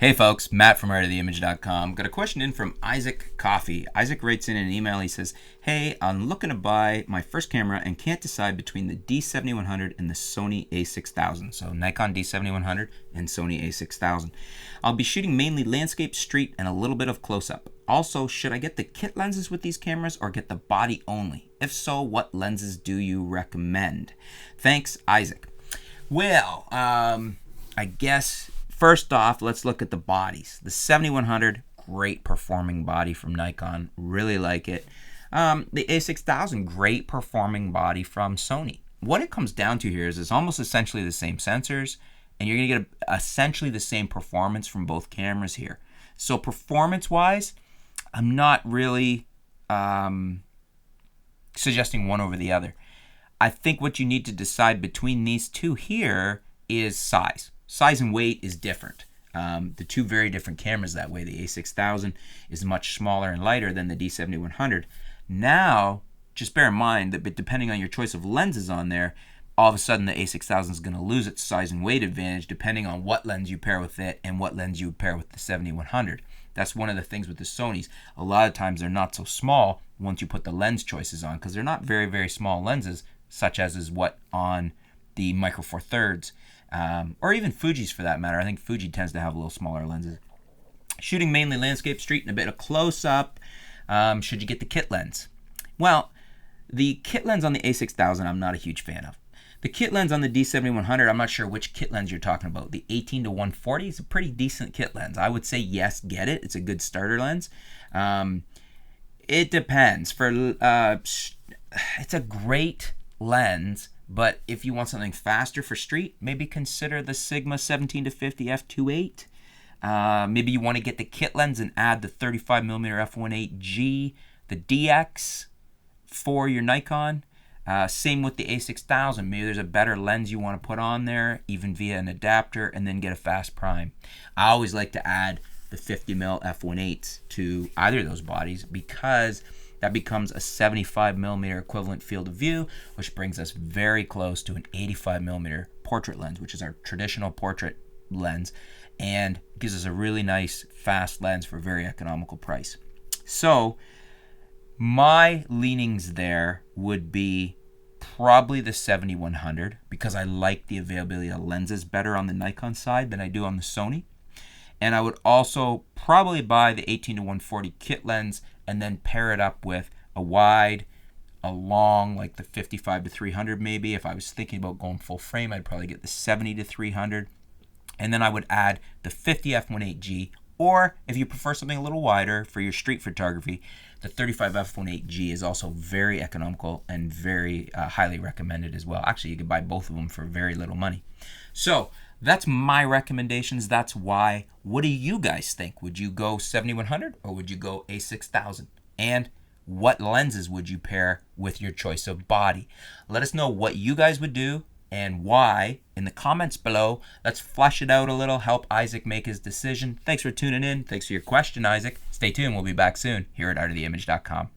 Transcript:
Hey folks, Matt from artoftheimage.com. Got a question in from Isaac Coffee. Isaac writes in an email. He says, hey, I'm looking to buy my first camera and can't decide between the D7100 and the Sony a6000. So Nikon D7100 and Sony a6000. I'll be shooting mainly landscape, street, and a little bit of close-up. Also, should I get the kit lenses with these cameras or get the body only? If so, what lenses do you recommend? Thanks, Isaac. Well, I guess first off, let's look at the bodies. The 7100, great performing body from Nikon. Really like it. The a6000, great performing body from Sony. What it comes down to here is it's almost essentially the same sensors, and you're going to get essentially the same performance from both cameras here. So performance-wise, I'm not really suggesting one over the other. I think what you need to decide between these two here is size. Size and weight is different. The two very different cameras that way. The a6000 is much smaller and lighter than the D7100. Now, just bear in mind that depending on your choice of lenses on there, all of a sudden the a6000 is going to lose its size and weight advantage depending on what lens you pair with it and what lens you pair with the 7100. That's one of the things with the Sonys. A lot of times they're not so small once you put the lens choices on because they're not very, very small lenses, such as is what on the Micro Four Thirds. Or even Fuji's for that matter. I think Fuji tends to have a little smaller lenses. Shooting mainly landscape, street, and a bit of close-up. Should you get the kit lens? Well, the kit lens on the a6000 I'm not a huge fan of. The kit lens on the D7100, I'm not sure which kit lens you're talking about. The 18-140 is a pretty decent kit lens. I would say yes, get it. It's a good starter lens. It depends. It's a great lens. But if you want something faster for street, maybe consider the Sigma 17-50 f2.8. Maybe you want to get the kit lens and add the 35mm f1.8G, the DX for your Nikon. Same with the a6000. Maybe there's a better lens you want to put on there, even via an adapter, and then get a fast prime. I always like to add the 50mm f1.8s to either of those bodies because that becomes a 75mm equivalent field of view, which brings us very close to an 85mm portrait lens, which is our traditional portrait lens, and gives us a really nice fast lens for a very economical price. So my leanings there would be probably the 7100 because I like the availability of lenses better on the Nikon side than I do on the Sony. And I would also probably buy the 18-140 kit lens and then pair it up with a wide, a long, like the 55-300 maybe. If I was thinking about going full frame, I'd probably get the 70-300. And then I would add the 50 f1.8G, or if you prefer something a little wider for your street photography, the 35 f1.8G is also very economical and very highly recommended as well. Actually, you could buy both of them for very little money. So that's my recommendations. That's why. What do you guys think? Would you go 7100 or would you go a6000? And what lenses would you pair with your choice of body? Let us know what you guys would do and why in the comments below. Let's flesh it out a little, help Isaac make his decision. Thanks for tuning in. Thanks for your question, Isaac. Stay tuned. We'll be back soon here at artoftheimage.com.